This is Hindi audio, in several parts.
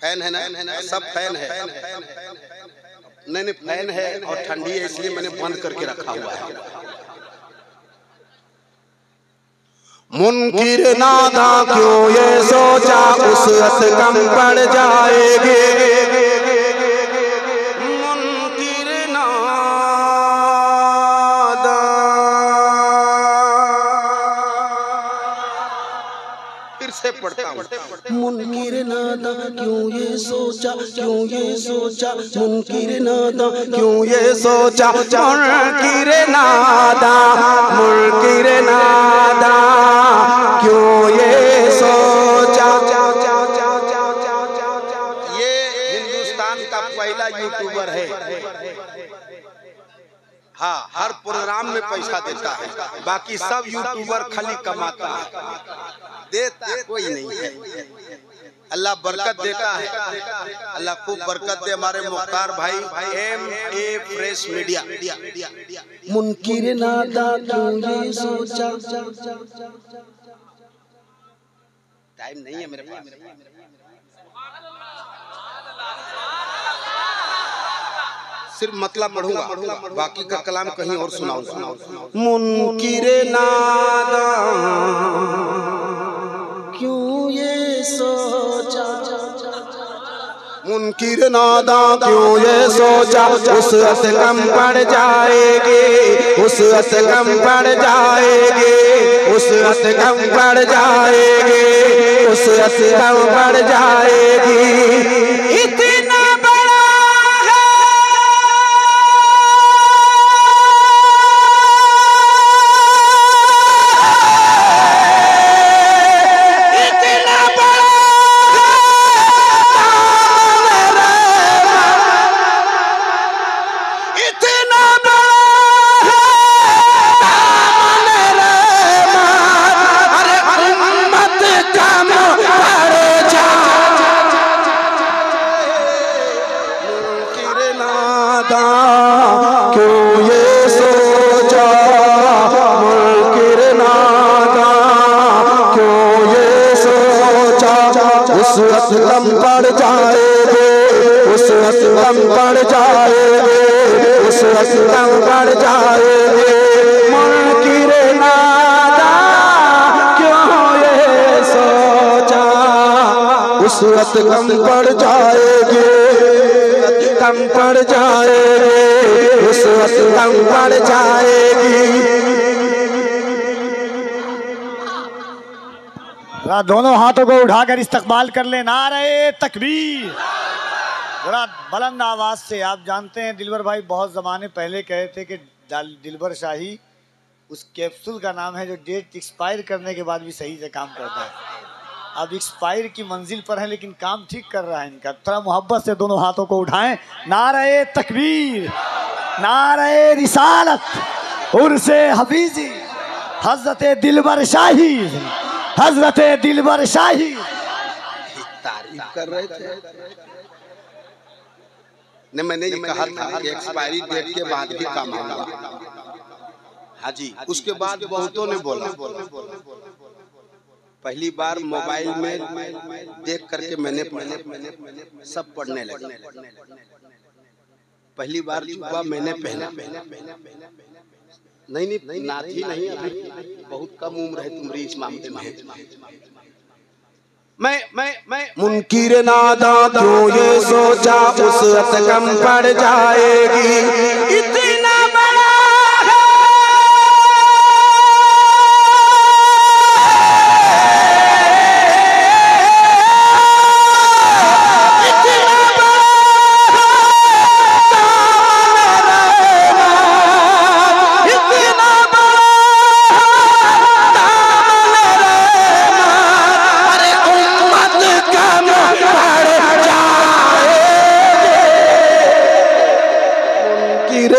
फैन है ना, सब फैन है। नहीं फैन है और ठंडी है इसलिए मैंने बंद करके रखा हुआ है। मुनकिर नादा क्यों ये सोचा उसरत कम पड़ जाएगी। मुनकिर नादा फिर से पढ़ता हूँ। मुनकिर नादा क्यों ये सोचा, क्यों ये सोचा, मुनकिर नादा क्यों ये सोचा, मुनकिर नादा, मुनकिर नादा क्यों ये सोचा। ये हिंदुस्तान का पहला यूट्यूबर है। हाँ, हर प्रोग्राम में पैसा देता है, बाकी सब यूट्यूबर खाली कमाता है, देता कोई नहीं है। अल्लाह बरकत देता है, अल्लाह खूब बरकत दे हमारे मुख्तार भाई MA फ्रेश मीडिया। मुनकिर नादा क्यों ये सोचा। टाइम नहीं है मेरे पास, सिर्फ मतलब पढ़ूंगा, बाकी का कलाम कहीं और सुनाऊंगा। मुनकिर नादा क्यों ये सोचा, मुनकिर नादा क्यों ये सोचा, उसरत कम पड़ जाएगी, उसरत कम पड़ जाएगी, उसरत कम पड़ जाएगी, उसरत कम पड़ जाएगी। इतना बड़ा है इतना बड़ा क्यों ये सोचा, मुनकिर नादा क्यों ये सोचा, उसरत कम पड़ जाएगी, उसरत कम पड़ जाएगी, उसरत कम पड़ जाएगी। मुनकिर नादा क्यों ये सोचा, उसरत कम पड़ जाएगी, कम पड़ जाएगी, उसरत कम पड़ जाएगी। दोनों हाथों को उठाकर इस्तकबाल कर ले, नारे तकबीर। जरा बुलंद आवाज से। आप जानते हैं दिलबर भाई बहुत ज़माने पहले कहे थे कि दिलबर शाही उस कैप्सूल का नाम है जो डेट एक्सपायर करने के बाद भी सही से काम करता है। अब एक्सपायर की मंजिल पर है लेकिन काम ठीक कर रहा है इनका। थोड़ा मोहब्बत से दोनों हाथों को उठाएं, नारे तकबीर, नारे रिसालत, उर्से हफीजी, हजरत दिलबर शाही, हजरत दिलबर शाही। तारीफ कर रहे थे। नहीं, मैंने ये कहा था कि एक्सपायरी डेट के बाद भी काम होगा। हाँ जी, उसके बाद बहुतों ने बोला। पहली बार मोबाइल में देख करके मैंने सब पढ़ने लगे। पहली बार जुब्बा मैंने पहना। नहीं नाथी नहीं, अभी बहुत कम उम्र है तुम्हारी इस मामले में। मैं मुनकिर नादा क्यों ये सोचा, उसरत कम पड़ जाएगी। इतना बड़ा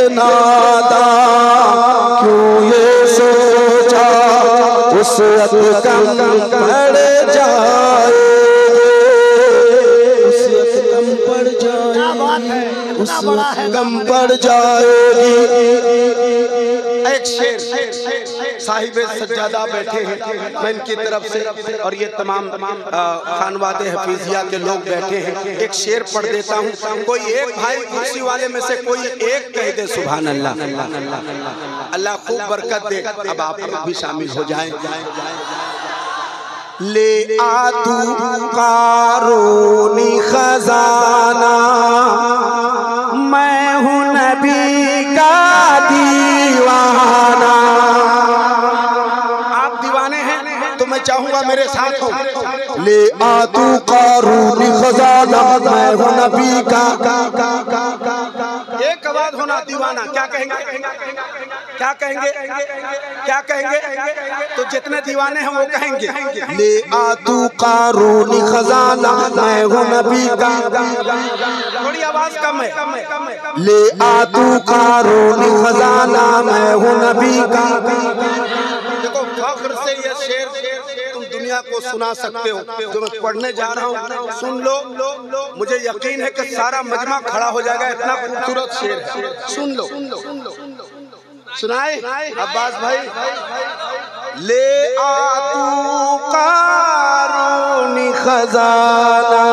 नादा क्यों ये सोचा, उसरत कम पड़ जाएगी, उसरत कम पड़ जाएगी, उसरत कम पड़ जाएगी। एक शेर साहिब सज्जादा बैठे हैं, मैं इनकी तरफ से और ये तमाम खानवादे हफीजिया के लोग बैठे हैं, एक शेर पढ़ देता हूँ। कोई एक भाई कुर्सी वाले में से कोई एक कह दे सुभान अल्लाह, अल्लाह खूब बरकत दे। अब आप लोग भी शामिल हो जाएं। ले आ तू कारोनी खजाना, मैं हूँ नबी का दीवाना। आप दीवाने हैं तो मैं चाहूंगा मेरे साथ हो। ले आ तू कारोनी खजाना, मैं हूँ नबी का। एक आवाज होना दीवाना। क्या कहेंगे? क्या कहेंगे? क्या कहेंगे? तो जितने दीवाने हैं वो कहेंगे ले आ तू कारोनी खजाना, मैं हूँ नबी का। थोड़ी आवाज कम है। ले आ तू कारोनी खजाना, मैं हूँ नबी का। देखो फख्र से ये शेर तुम दुनिया को सुना सकते हो। जो मैं पढ़ने जा रहा हूँ सुन लो, मुझे यकीन है कि सारा मजमा खड़ा हो जाएगा। इतना खूबसूरत शेर है, सुन लो। सुनाए अब्बास भाई। ले आ तू कारोनी खजाना,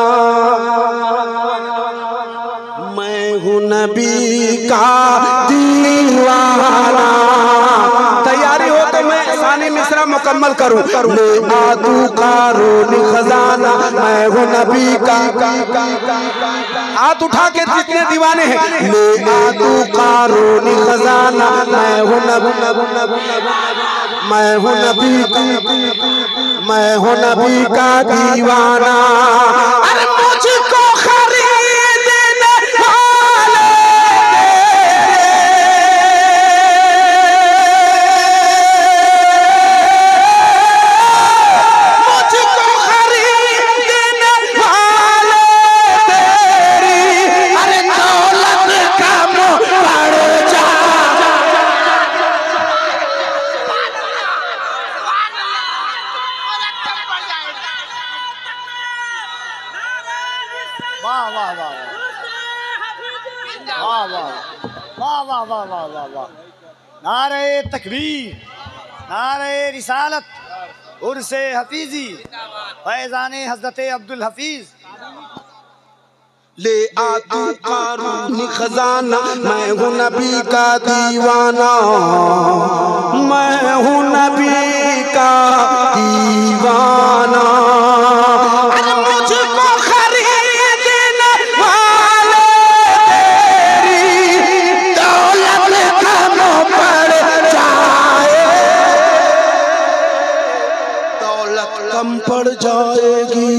मैं हूँ नबी का दीवाना। तैयारी हो तो मैं सानी मिसरा मुकम्मल करूं। ले आ तू कारोनी खजाना, मैं हूँ नबी का। हाथ उठा के जितने दीवाने हैं। ले आ तू कारोनी खजाना, मैं हूँ नबी, मैं हूँ नबी का, मैं हूँ नबी का दीवाना। अरे मुझको खरीदने वाले मुझको खरीदने वाले तेरी, अरे दौलत का मुँह पड़ जा। वाह वाह वाह वाह वाह वाह वाह वाह वाह वाह वाह। नारे तकबीर, नारे रिसालत, उर्से हफीजी, फैज़ाने हज़रत अब्दुल हफीज। ले आ तू कारोनी खजाना, मैं हूँ नबी का दीवाना, मैं हूँ नबी का दीवाना। मुझको खरीदने वाले तेरी दौलत का मुँह पड़ जाए। दौलत कम पड़ जाएगी,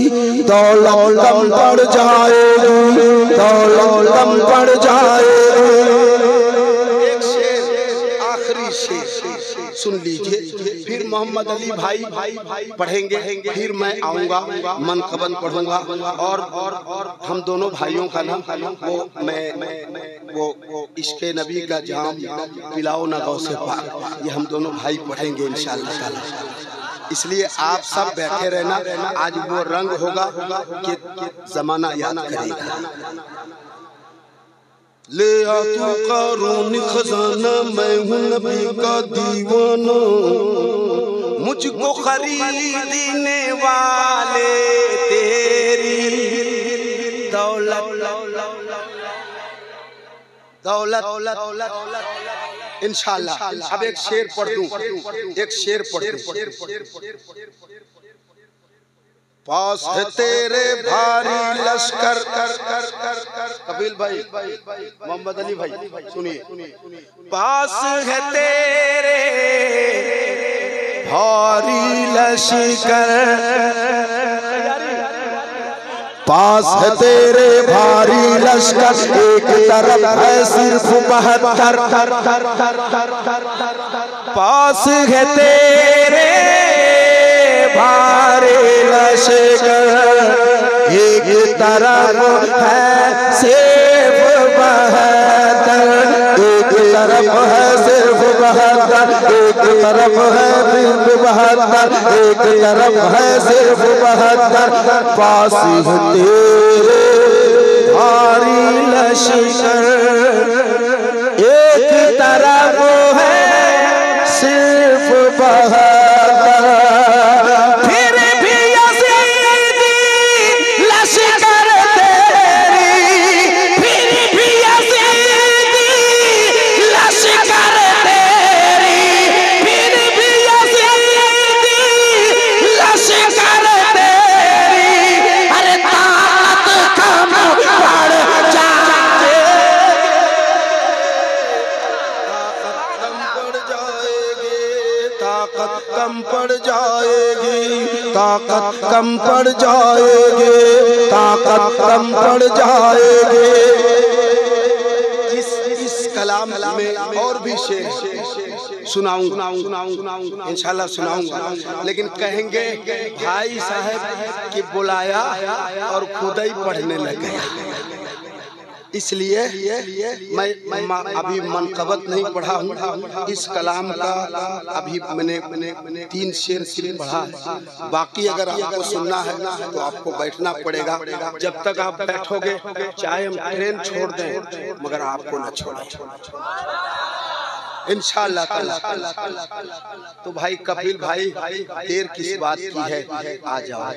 दौलत कम पड़ जाएगी, दौलत कम पड़ जाएगी। एक शेर, आखिरी शेर सुन लीजिए, फिर मोहम्मद अली भाई पढ़ेंगे, फिर मैं आऊँगा मनकबन पढ़ूंगा और हम दोनों भाइयों का नाम वो इश्क़े नबी का जाम पिलाओ ना गौसे पाक, ये हम दोनों भाई पढ़ेंगे इंशाअल्लाह ताला। इसलिए आप सब बैठे रहना, आज वो रंग होगा कि जमाना याद करेगा। ले आ तू कारोनी खजाना, मैं हूँ नबी का दीवाना, मुझको खरीदने वाले तेरी दौलत दौलत इंशाअल्लाह। अब एक शेर पढ़ दूं, एक शेर पढ़ दूं। पास है तेरे भारी लश्कर, कबील भाई, मोहम्मद अली भाई सुनिए। पास है तेरे भारी लश्कर, पास है तेरे भारी लश्कर, एक तरफ है सिर्फ 72। पास है तेरे भारी लश्कर, एक तरफ है सिर्फ 72, एक तरफ है सिर्फ 72, एक तरफ है सिर्फ 72, एक तरफ है सिर्फ 72। पास है तेरे भारी लश्कर, एक तरफ है सिर्फ ताकत कम पड़ जाएगी, ताकत कम पड़ जाएगी। इस कलाम में और भी शेर सुनाऊंगा, इंशाल्लाह सुनाऊंगा, लेकिन कहेंगे भाई साहब कि बुलाया और खुद ही पढ़ने लग गया। इसलिए मैं अभी मनकबत नहीं पढ़ा हूँ। इस कलाम का अभी मैंने 3 शेर सिर्फ पढ़ा है। बाकी अगर आपको सुनना है तो आपको बैठना पड़ेगा। जब तक आप बैठोगे चाहे हम ट्रेन छोड़ दें मगर आपको न छोड़ें इंशाअल्लाह ताला। तो भाई कपिल भाई देर किस बात की है, आ जाओ।